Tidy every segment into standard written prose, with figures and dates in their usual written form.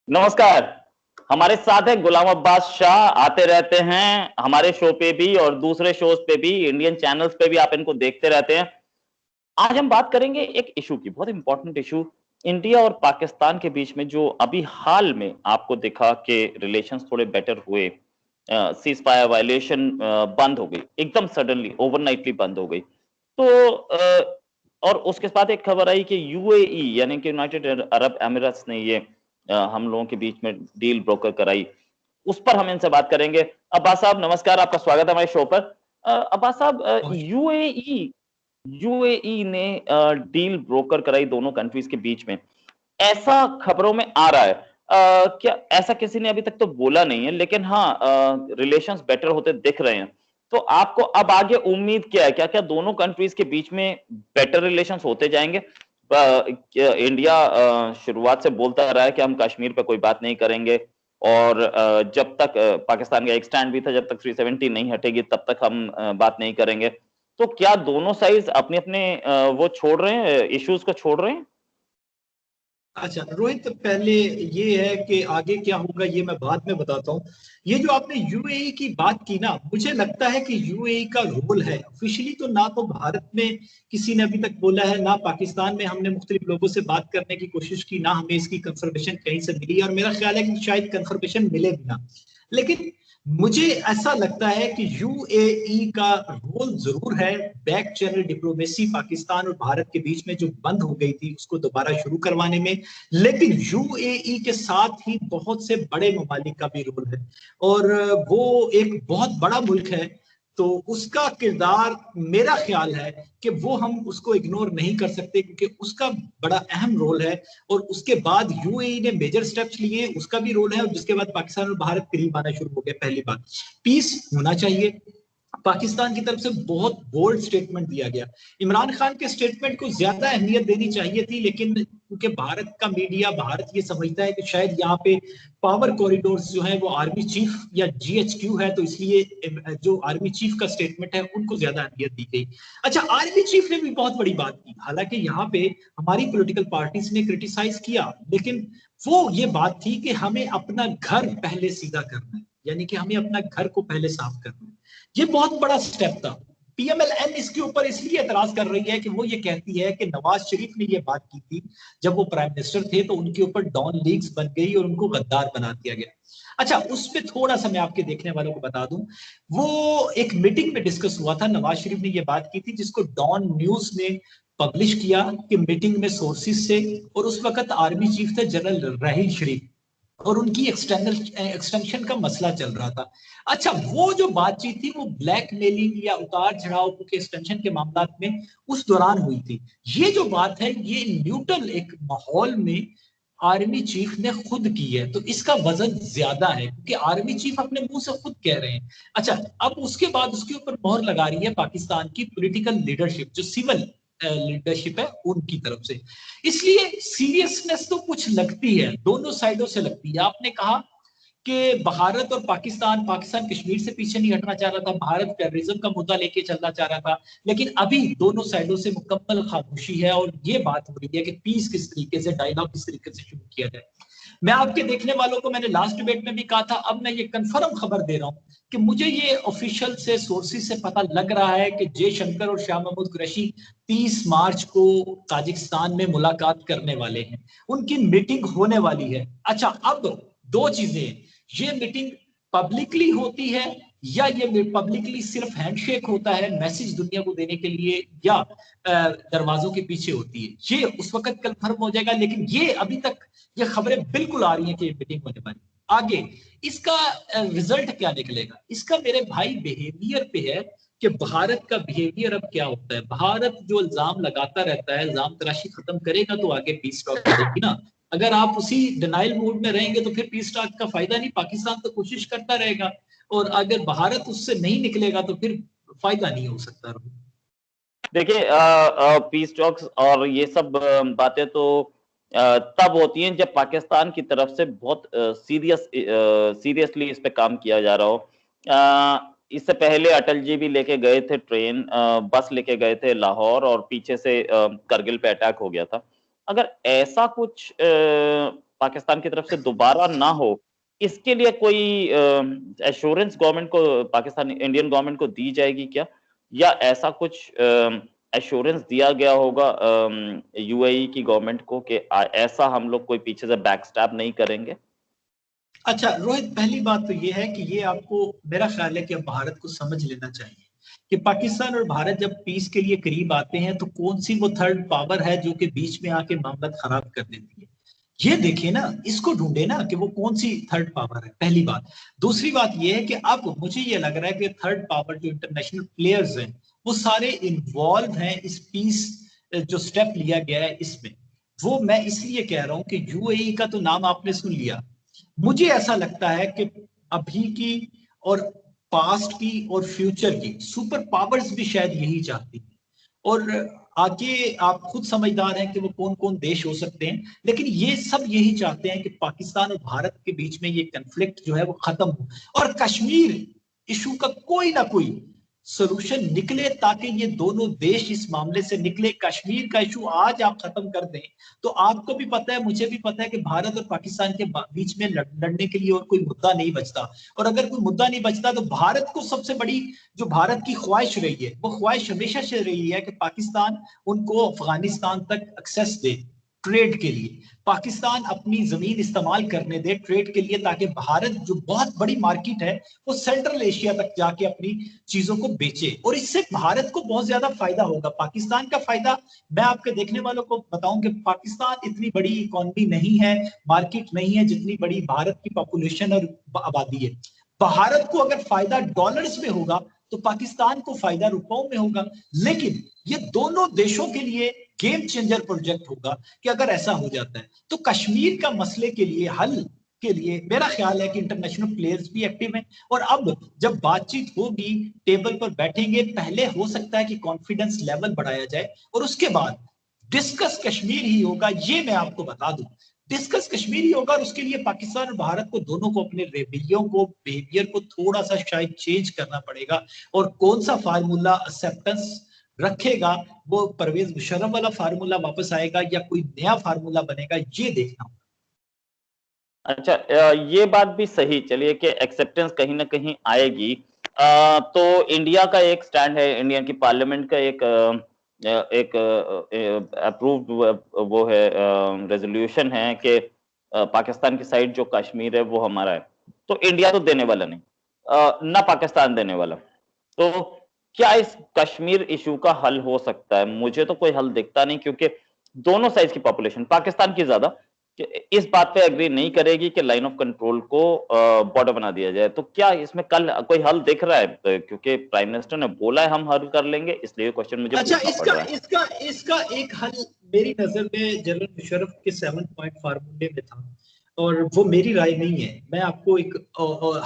नमस्कार। हमारे साथ है गुलाम अब्बास शाह, आते रहते हैं हमारे शो पे भी और दूसरे शोज पे भी, इंडियन चैनल्स पे भी आप इनको देखते रहते हैं। आज हम बात करेंगे एक इशू की, बहुत इंपॉर्टेंट इशू, इंडिया और पाकिस्तान के बीच में जो अभी हाल में आपको दिखा कि रिलेशंस थोड़े बेटर हुए, सीज फायर वायलेशन बंद हो गई, एकदम सडनली ओवरनाइटली बंद हो गई। तो और उसके साथ एक खबर आई कि यूएई यानी कि यूनाइटेड अरब एमिरेट्स ने ये हम लोगों के बीच में डील ब्रोकर कराई। उस पर हम इनसे बात करेंगे। अब्बास साहब नमस्कार, आपका स्वागत है हमारे शो पर। अब्बास साहब, बहुत यूएई यूएई ने डील ब्रोकर कराई दोनों कंट्रीज के बीच में, ऐसा खबरों में आ रहा है। क्या ऐसा किसी ने अभी तक तो बोला नहीं है, लेकिन हाँ, रिलेशंस बेटर होते दिख रहे हैं। तो आपको अब आगे उम्मीद क्या है? क्या-क्या दोनों कंट्रीज के बीच में बेटर रिलेशंस होते जाएंगे? इंडिया शुरुआत से बोलता रहा है कि हम कश्मीर पे कोई बात नहीं करेंगे, और जब तक पाकिस्तान का एक स्टैंड भी था, जब तक 370 नहीं हटेगी तब तक हम बात नहीं करेंगे। तो क्या दोनों साइड्स अपने-अपने वो छोड़ रहे हैं, इश्यूज को छोड़ रहे हैं? अच्छा रोहित, पहले ये है कि आगे क्या होगा ये मैं बाद में बताता हूँ। ये जो आपने यूएई की बात की ना, मुझे लगता है कि यूएई का रोल है ऑफिशियली तो ना तो भारत में किसी ने अभी तक बोला है, ना पाकिस्तान में हमने मुख्तलिफ लोगों से बात करने की कोशिश की, ना हमें इसकी कंफर्मेशन कहीं से मिली, और मेरा ख्याल है कि शायद कंफर्मेशन मिले भी ना। लेकिन मुझे ऐसा लगता है कि यूएई का रोल जरूर है बैक चैनल डिप्लोमेसी पाकिस्तान और भारत के बीच में जो बंद हो गई थी उसको दोबारा शुरू करवाने में। लेकिन यूएई के साथ ही बहुत से बड़े ममालिक का भी रोल है, और वो एक बहुत बड़ा मुल्क है, तो उसका किरदार मेरा ख्याल है कि वो हम उसको इग्नोर नहीं कर सकते, क्योंकि उसका बड़ा अहम रोल है। और उसके बाद यूएई ने मेजर स्टेप्स लिए, उसका भी रोल है, और जिसके बाद पाकिस्तान और भारत करीब आना शुरू हो गया। पहली बात, पीस होना चाहिए। पाकिस्तान की तरफ से बहुत बोल्ड स्टेटमेंट दिया गया। इमरान खान के स्टेटमेंट को ज्यादा अहमियत देनी चाहिए थी, लेकिन क्योंकि भारत का मीडिया, भारत ये समझता है कि शायद यहाँ पे पावर कॉरिडोर्स जो है वो आर्मी चीफ या जीएचक्यू है, तो इसलिए जो आर्मी चीफ का स्टेटमेंट है उनको ज्यादा अहमियत दी गई। अच्छा, आर्मी चीफ ने भी बहुत बड़ी बात की, हालांकि यहाँ पे हमारी पॉलिटिकल पार्टीज ने क्रिटिसाइज किया, लेकिन वो ये बात थी कि हमें अपना घर पहले सीधा करना है, यानी कि हमें अपना घर को पहले साफ करना है। ये बहुत बड़ा स्टेप था। पीएमएलएन इसके ऊपर इसलिए एतराज कर रही है कि वो ये कहती है कि नवाज शरीफ ने ये बात की थी जब वो प्राइम मिनिस्टर थे, तो उनके ऊपर डॉन लीग्स बन गई और उनको गद्दार बना दिया गया। अच्छा, उस पर थोड़ा सा मैं आपके देखने वालों को बता दूं, वो एक मीटिंग में डिस्कस हुआ था, नवाज शरीफ ने ये बात की थी जिसको डॉन न्यूज ने पब्लिश किया कि मीटिंग में सोर्सेज से, और उस वक्त आर्मी चीफ थे जनरल राहील शरीफ, और उनकी एक्सटेंशन का मसला चल रहा था। अच्छा, वो जो बातचीत थी वो ब्लैकमेलिंग या उतार चढ़ाव के एक्सटेंशन के मामला में उस दौरान हुई थी। ये जो बात है ये न्यूट्रल एक माहौल में आर्मी चीफ ने खुद की है, तो इसका वजन ज्यादा है, क्योंकि आर्मी चीफ अपने मुंह से खुद कह रहे हैं। अच्छा, अब उसके बाद उसके ऊपर मोहर लगा रही है पाकिस्तान की पॉलिटिकल लीडरशिप, जो सिविल लीडरशिप है उनकी तरफ से। इसलिए सीरियसनेस तो कुछ लगती है, दोनों साइडों से लगती है। आपने कहा कि भारत और पाकिस्तान, पाकिस्तान कश्मीर से पीछे नहीं हटना चाह रहा था, भारत टेररिज्म का मुद्दा लेके चलना चाह रहा था, लेकिन अभी दोनों साइडों से मुकम्मल खामोशी है, और ये बात हो रही है कि पीस किस तरीके से, डायलॉग किस तरीके से शुरू किया जाए। मैं आपके देखने वालों को, मैंने लास्ट डिबेट में भी कहा था, अब मैं ये कंफर्म खबर दे रहा हूं कि मुझे ये ऑफिशियल से सोर्सेज से पता लग रहा है कि जयशंकर और शाह महमूद कुरैशी 30 मार्च को ताजिकिस्तान में मुलाकात करने वाले हैं, उनकी मीटिंग होने वाली है। अच्छा, अब दो चीजें, ये मीटिंग पब्लिकली होती है या ये पब्लिकली सिर्फ हैंडशेक होता है मैसेज दुनिया को देने के लिए, या दरवाजों के पीछे होती है, ये उस वक्त कंफर्म हो जाएगा। लेकिन ये अभी तक ये खबरें बिल्कुल आ रही हैं कि ये मीटिंग होने वाली। आगे इसका रिजल्ट क्या निकलेगा, इसका मेरे भाई बिहेवियर पे है कि भारत का बिहेवियर अब क्या होता है। भारत जो इल्जाम लगाता रहता है, इल्जाम तराशी खत्म करेगा तो आगे पीस टॉक करेगी ना। अगर आप उसी डिनाइल मूड में रहेंगे तो फिर पीस टॉक का फायदा नहीं, पाकिस्तान तो कोशिश करता रहेगा, और अगर भारत उससे नहीं निकलेगा तो फिर फायदा नहीं हो सकता। देखिए, पीस टॉक्स और ये सब बातें तो तब होती हैं जब पाकिस्तान की तरफ से बहुत सीरियसली इस पे काम किया जा रहा हो। इससे पहले अटल जी भी लेके गए थे ट्रेन, बस लेके गए थे लाहौर, और पीछे से करगिल पे अटैक हो गया था। अगर ऐसा कुछ पाकिस्तान की तरफ से दोबारा ना हो, इसके लिए कोई एश्योरेंस गवर्नमेंट को, पाकिस्तान इंडियन गवर्नमेंट को दी जाएगी क्या? या ऐसा कुछ एश्योरेंस दिया गया होगा यूएई की गवर्नमेंट को कि ऐसा हम लोग कोई पीछे से बैकस्टैब नहीं करेंगे? अच्छा रोहित, पहली बात तो ये है कि ये आपको, मेरा ख्याल है कि अब भारत को समझ लेना चाहिए कि पाकिस्तान और भारत जब पीस के लिए करीब आते हैं तो कौन सी वो थर्ड पावर है जो कि बीच में आके मामला खराब कर देती है। ये देखिए ना, इसको ढूंढे ना कि वो कौन सी थर्ड पावर है, पहली बात। दूसरी बात ये है कि अब मुझे ये लग रहा है कि थर्ड पावर जो इंटरनेशनल प्लेयर्स हैं वो सारे इन्वॉल्व हैं इस पीस जो स्टेप लिया गया है इसमें। वो मैं इसलिए कह रहा हूं कि यूएई का तो नाम आपने सुन लिया। मुझे ऐसा लगता है कि अभी की और पास्ट की और फ्यूचर की सुपर पावर्स भी शायद यही चाहती हैं। और आगे आप खुद समझदार हैं कि वो कौन कौन देश हो सकते हैं, लेकिन ये सब यही चाहते हैं कि पाकिस्तान और भारत के बीच में ये कन्फ्लिक्ट जो है वो खत्म हो और कश्मीर इशू का कोई ना कोई सोल्यूशन निकले, ताकि ये दोनों देश इस मामले से निकले। कश्मीर का इशू आज आप खत्म कर दें तो आपको भी पता है, मुझे भी पता है कि भारत और पाकिस्तान के बीच में लड़ने के लिए और कोई मुद्दा नहीं बचता। और अगर कोई मुद्दा नहीं बचता तो भारत को सबसे बड़ी जो भारत की ख्वाहिश रही है, वो ख्वाहिश हमेशा से रही है कि पाकिस्तान उनको अफगानिस्तान तक एक्सेस दे ट्रेड के लिए, पाकिस्तान अपनी जमीन इस्तेमाल करने दे ट्रेड के लिए, ताकि भारत जो बहुत बड़ी मार्केट है वो सेंट्रल एशिया तक जाके अपनी चीजों को बेचे। और इससे भारत को बहुत ज्यादा फायदा होगा। पाकिस्तान का फायदा मैं आपके देखने वालों को बताऊं कि पाकिस्तान इतनी बड़ी इकोनॉमी नहीं है, मार्केट नहीं है जितनी बड़ी भारत की पॉपुलेशन और आबादी है। भारत को अगर फायदा डॉलर्स में होगा तो पाकिस्तान को फायदा रुपयों में होगा। लेकिन ये दोनों देशों के लिए गेम चेंजर प्रोजेक्ट होगा कि अगर ऐसा हो जाता है तो कश्मीर का मसले के लिए हल के लिए मेरा ख्याल है कि इंटरनेशनल प्लेयर्स भी एक्टिव हैं। और अब जब बातचीत होगी, टेबल पर बैठेंगे, पहले हो सकता है कि कॉन्फिडेंस लेवल बढ़ाया जाए और उसके बाद डिस्कस कश्मीर ही होगा। ये मैं आपको बता दूं, डिस्कस कश्मीर ही होगा। और उसके लिए पाकिस्तान और भारत को दोनों को अपने रवैयों को, बिहेवियर को थोड़ा सा शायद चेंज करना पड़ेगा। और कौन सा फार्मूला एक्सेप्टेंस रखेगा, वो परवेज मुशर्रफ वाला फार्मूला वापस आएगा या कोई नया फार्मूला बनेगा, ये देखना। अच्छा, ये बात भी सही, चलिए कि एक्सेप्टेंस कहीं ना कहीं आएगी। तो इंडिया का एक स्टैंड है, इंडिया की पार्लियामेंट का एक अप्रूव्ड वो है, रेजोल्यूशन है कि पाकिस्तान की साइड जो कश्मीर है वो हमारा है। तो इंडिया तो देने वाला नहीं, ना पाकिस्तान देने वाला। तो क्या इस कश्मीर इशू का हल हो सकता है? मुझे तो कोई हल दिखता नहीं, क्योंकि दोनों साइड की पॉपुलेशन, पाकिस्तान की ज्यादा, इस बात पे एग्री नहीं करेगी कि लाइन ऑफ कंट्रोल को बॉर्डर बना दिया जाए। तो क्या इसमें कल कोई हल दिख रहा है? क्योंकि प्राइम मिनिस्टर ने बोला है हम हल कर लेंगे, इसलिए क्वेश्चन मुझे अच्छा, पूछना पड़ इसका रहा है। इसका इसका एक हल मेरी नजर में जनरल मुशर्रफ के 7 पॉइंट फार्मूले में था, और वो मेरी राय नहीं है। मैं आपको एक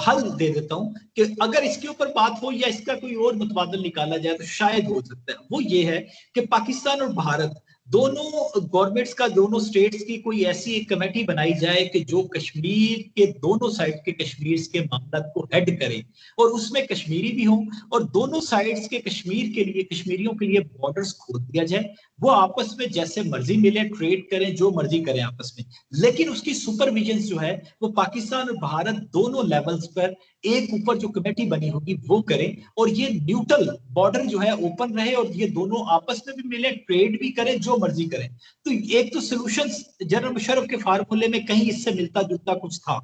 हल दे देता हूं कि अगर इसके ऊपर बात हो या इसका कोई और मुतबादल निकाला जाए तो शायद हो सकता है। वो ये है कि पाकिस्तान और भारत दोनों गवर्नमेंट्स का, दोनों स्टेट्स की कोई ऐसी एक कमेटी बनाई जाए कि जो कश्मीर के दोनों साइड के कश्मीर के मामला को हेड करे, और उसमें कश्मीरी भी हों, और दोनों साइड्स के कश्मीर के लिए, कश्मीरियों के लिए बॉर्डर्स खोल दिया जाए। वो आपस में जैसे मर्जी मिले, ट्रेड करें, जो मर्जी करें आपस में, लेकिन उसकी सुपरविजन जो है वो पाकिस्तान और भारत दोनों लेवल्स पर एक ऊपर जो कमेटी बनी होगी वो करें। और ये न्यूट्रल बॉर्डर जो है ओपन रहे और ये दोनों आपस में भी मिले, ट्रेड भी करें, जो मर्जी करें। तो एक तो सोल्यूशन जनरल मुशर्रफ के फार्मूले में कहीं इससे मिलता जुलता कुछ था,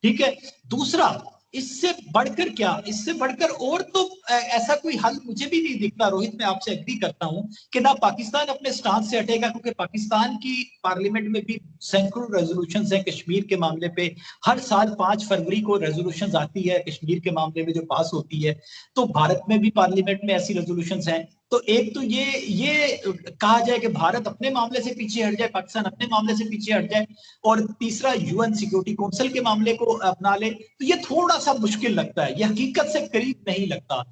ठीक है। दूसरा, इससे बढ़कर क्या, इससे बढ़कर और तो ऐसा कोई हल मुझे भी नहीं दिखता रोहित। मैं आपसे एग्री करता हूं कि ना पाकिस्तान अपने स्टांस से हटेगा, क्योंकि पाकिस्तान की पार्लियामेंट में भी सैकड़ों रेजोल्यूशंस हैं कश्मीर के मामले पे। हर साल 5 फरवरी को रेजोल्यूशंस आती है कश्मीर के मामले में जो पास होती है। तो भारत में भी पार्लियामेंट में ऐसी रेजोल्यूशंस हैं। तो एक तो ये कहा जाए कि भारत अपने मामले से पीछे हट जाए, पाकिस्तान अपने मामले से पीछे हट जाए, और तीसरा यूएन सिक्योरिटी काउंसिल के मामले को अपना ले, तो ये थोड़ा सा मुश्किल लगता है, ये हकीकत से करीब नहीं लगता।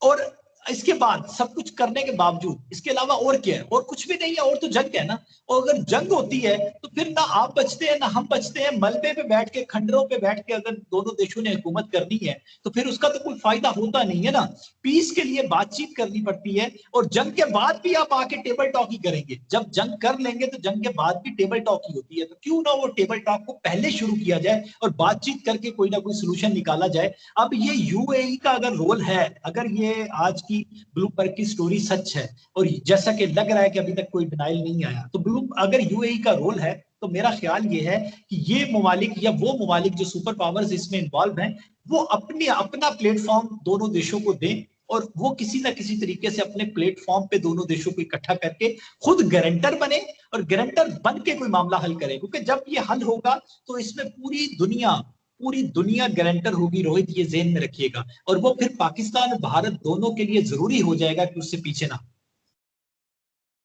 और इसके बाद सब कुछ करने के बावजूद इसके अलावा और क्या है? और कुछ भी नहीं है, और तो जंग है ना। और अगर जंग होती है तो फिर ना आप बचते हैं ना हम बचते हैं। मलबे पे बैठ के, खंडरों पे बैठ के अगर दोनों देशों ने हुकूमत करनी है तो फिर उसका तो कोई फायदा होता नहीं है ना। पीस के लिए बातचीत करनी पड़ती है, और जंग के बाद भी आप आके टेबल टॉक ही करेंगे। जब जंग कर लेंगे तो जंग के बाद भी टेबल टॉक ही होती है। तो क्यों ना वो टेबल टॉक को पहले शुरू किया जाए और बातचीत करके कोई ना कोई सोल्यूशन निकाला जाए। अब ये यूएई का अगर रोल है, अगर ये आज की ब्लूमबर्ग की स्टोरी सच है, और जैसा कि लग रहा है कि अभी तक कोई डिनाइल नहीं आया, तो अगर यूएई का रोल है तो मेरा ख्याल ये है कि ये ममालिक या वो ममालिक जो सुपर पावर्स इसमें इन्वॉल्व हैं, वो अपना प्लेटफॉर्म दोनों देशों को दें, और वो किसी ना किसी तरीके से अपने प्लेटफॉर्म पे दोनों देशों को इकट्ठा करके खुद गारंटर बने, और गारंटर बन के कोई मामला हल करे। क्योंकि जब ये हल होगा तो इसमें पूरी दुनिया गारंटर होगी। रोहित, ये ज़हन में रखिएगा। और वो फिर पाकिस्तान और भारत दोनों के लिए जरूरी हो जाएगा कि उससे पीछे ना।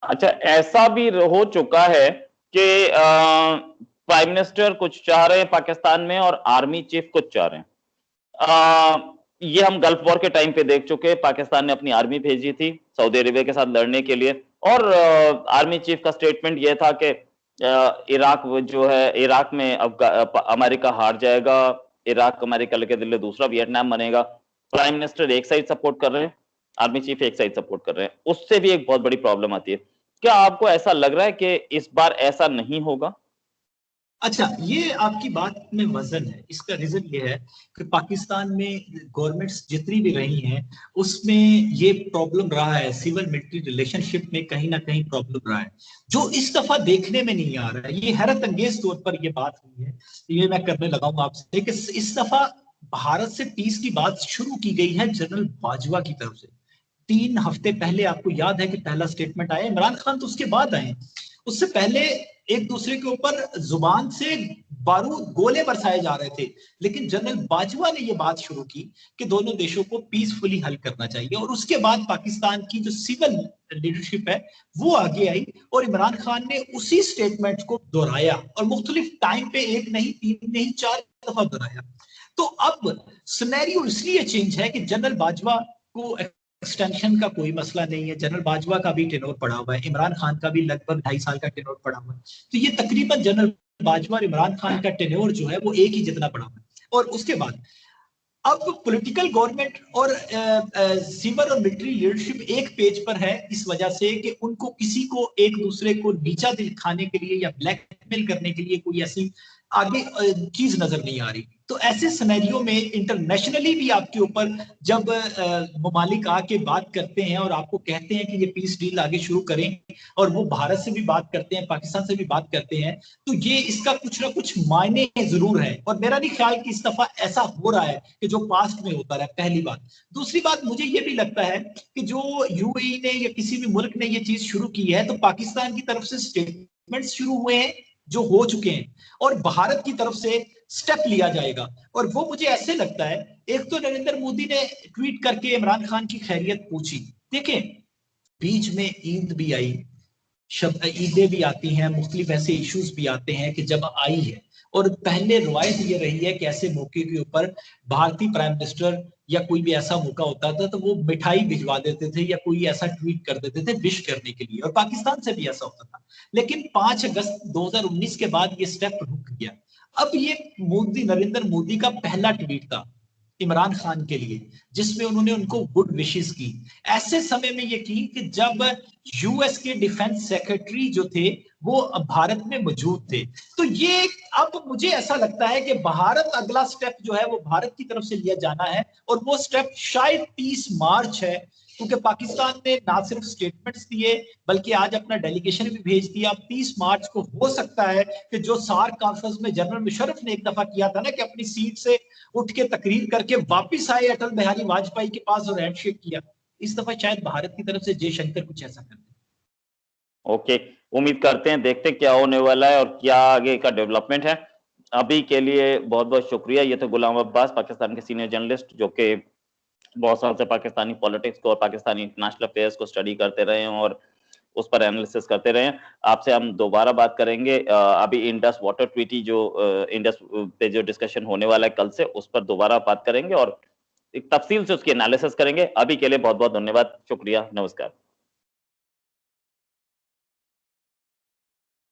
अच्छा, ऐसा भी हो चुका है कि प्राइम मिनिस्टर कुछ चाह रहे हैं पाकिस्तान में और आर्मी चीफ कुछ चाह रहे हैं। ये हम गल्फ वॉर के टाइम पे देख चुके हैं। पाकिस्तान ने अपनी आर्मी भेजी थी सऊदी अरेबिया के साथ लड़ने के लिए, और आर्मी चीफ का स्टेटमेंट ये था कि इराक जो है, इराक में अमेरिका हार जाएगा, इराक अमेरिका लेके दिल्ली दूसरा वियतनाम बनेगा। प्राइम मिनिस्टर एक साइड सपोर्ट कर रहे हैं, आर्मी चीफ एक साइड सपोर्ट कर रहे हैं। उससे भी एक बहुत बड़ी प्रॉब्लम आती है। क्या आपको ऐसा लग रहा है कि इस बार ऐसा नहीं होगा? अच्छा, ये आपकी बात में वजन है। इसका रीजन ये है कि पाकिस्तान में गवर्नमेंट्स जितनी भी रही हैं उसमें ये प्रॉब्लम रहा है, सिविल मिलिट्री रिलेशनशिप में कहीं ना कहीं प्रॉब्लम रहा है, जो इस दफा देखने में नहीं आ रहा है। ये हैरत अंगेज तौर पर ये बात हुई है, ये मैं करने लगा हूं आपसे कि इस दफा भारत से पीस की बात शुरू की गई है जनरल बाजवा की तरफ से। 3 हफ्ते पहले आपको याद है कि पहला स्टेटमेंट आया। इमरान खान तो उसके बाद आए। उससे पहले एक दूसरे के ऊपर जुबान से बारूद गोले बरसाए जा रहे थे, लेकिन जनरल बाजवा ने यह बात शुरू की कि दोनों देशों को पीसफुली हल करना चाहिए। और उसके बाद पाकिस्तान की जो सिविल लीडरशिप है वो आगे आई, और इमरान खान ने उसी स्टेटमेंट को दोहराया, और मुख्तलिफ टाइम पे, एक नहीं, 3 नहीं, 4 दफा दोहराया। तो अब सिनेरियो इसलिए चेंज है कि जनरल बाजवा को एक्सटेंशन का कोई मसला नहीं है। जनरल बाजवा का भी टेनोर पड़ा हुआ है, इमरान खान का भी लगभग 2.5 साल का टेनोर पड़ा हुआ है। तो ये तकरीबन जनरल बाजवा और इमरान खान का टेन्योर जो है वो एक ही जितना पड़ा हुआ है। और उसके बाद अब पॉलिटिकल गवर्नमेंट और सिविल और मिलिट्री लीडरशिप एक पेज पर है, इस वजह से कि उनको किसी को एक दूसरे को नीचा दिखाने के लिए या ब्लैकमेल करने के लिए कोई ऐसी आगे चीज नजर नहीं आ रही। तो ऐसे सिनेरियो में इंटरनेशनली भी आपके ऊपर जब ममालिक आके बात करते हैं और आपको कहते हैं कि ये पीस डील आगे शुरू करें, और वो भारत से भी बात करते हैं, पाकिस्तान से भी बात करते हैं, तो ये इसका कुछ ना कुछ मायने जरूर है। और मेरा नहीं ख्याल कि इस दफा ऐसा हो रहा है कि जो पास्ट में होता रहा। पहली बात। दूसरी बात, मुझे ये भी लगता है कि जो यूएई ने या किसी भी मुल्क ने ये चीज शुरू की है, तो पाकिस्तान की तरफ से स्टेटमेंट शुरू हुए हैं जो हो चुके हैं, और भारत की तरफ से स्टेप लिया जाएगा। और वो मुझे ऐसे लगता है, एक तो नरेंद्र मोदी ने ट्वीट करके इमरान खान की खैरियत पूछी। देखें, बीच में ईद भी आई, ईदें भी आती हैं, मुख्तलिफ ऐसे इश्यूज भी आते हैं कि जब आई है। और पहले रवायत ये रही है कि ऐसे मौके के ऊपर भारतीय प्राइम मिनिस्टर या कोई भी ऐसा मौका होता था तो वो मिठाई भिजवा देते थे या कोई ऐसा ट्वीट कर देते थे विश करने के लिए, और पाकिस्तान से भी ऐसा होता था। लेकिन 5 अगस्त 2019 के बाद ये स्टेप रुक गया। अब ये नरेंद्र मोदी का पहला ट्वीट था इमरान खान के लिए, जिसमें उन्होंने उनको गुड विशेस की। ऐसे समय में ये की कि जब यूएस के डिफेंस सेक्रेटरी जो थे वो भारत में मौजूद थे। तो ये अब मुझे ऐसा लगता है कि भारत अगला स्टेप जो है वो भारत की तरफ से लिया जाना है, और वो स्टेप शायद 30 मार्च है। क्योंकि पाकिस्तान ने ना सिर्फ स्टेटमेंट्स दिए बल्कि आज अपना डेलीगेशन भी भेज दिया। अब 30 मार्च को हो सकता है कि जो सार्क कॉन्फ्रेंस में जनरल मुशर्रफ ने एक दफा किया था ना, कि अपनी सीट से उठ के तकरीर करके वापिस आए अटल बिहारी वाजपेयी के पास और हैंडशेक किया, इस दफा शायद भारत की तरफ से जयशंकर कुछ ऐसा कर दे। ओके, उम्मीद करते हैं, देखते हैं क्या होने वाला है और क्या आगे का डेवलपमेंट है। अभी के लिए बहुत बहुत शुक्रिया। ये तो गुलाम अब्बास, पाकिस्तान के सीनियर जर्नलिस्ट, जो कि बहुत साल से पाकिस्तानी पॉलिटिक्स को और पाकिस्तानी इंटरनेशनल अफेयर्स को स्टडी करते रहे हैं और उस पर एनालिसिस करते रहे हैं। आपसे हम दोबारा बात करेंगे। अभी इंडस वाटर ट्रीटी जो इंडस पे जो डिस्कशन होने वाला है कल से, उस पर दोबारा बात करेंगे और एक तफसील से उसकी एनालिसिस करेंगे। अभी के लिए बहुत बहुत धन्यवाद, शुक्रिया, नमस्कार।